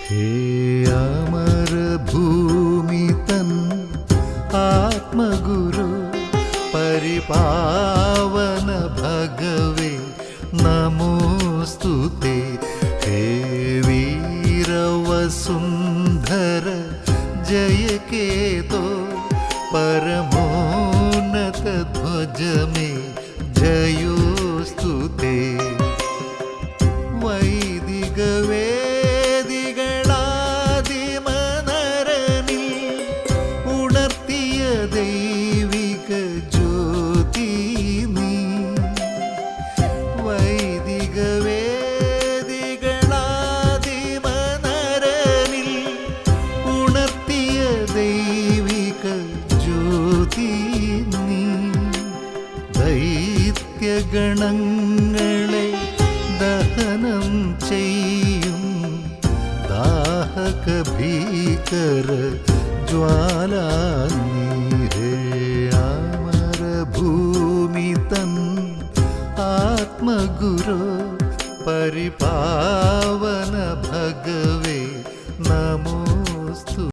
ഹേ അമരഭൂമി തൻ ആത്മഗുരു പരിപാവന ഭഗവേ നമോസ്തുതേ. ഹേ വീരവസുന്ധര ജയകേതോ പരമോന്നത ധ്വജമേ ജയോസ്തുതേ. വൈദിക വേദികളാദിമനരനിൽ ഉണർത്തിയ ദൈവിക ജ്യോതി നീ. വൈദിക വേദികളാദിമനരനിൽ ഉണർത്തിയ ദൈവിക ജ്യോതി നീ. ദൈത്യഗണങ്ങളെ ദഹനം ചെയ്യും ദാഹക ഭീകര ജ്വാലാഗ്നി. അമരഭൂമി തൻ ആത്മഗുരു പരിപാവന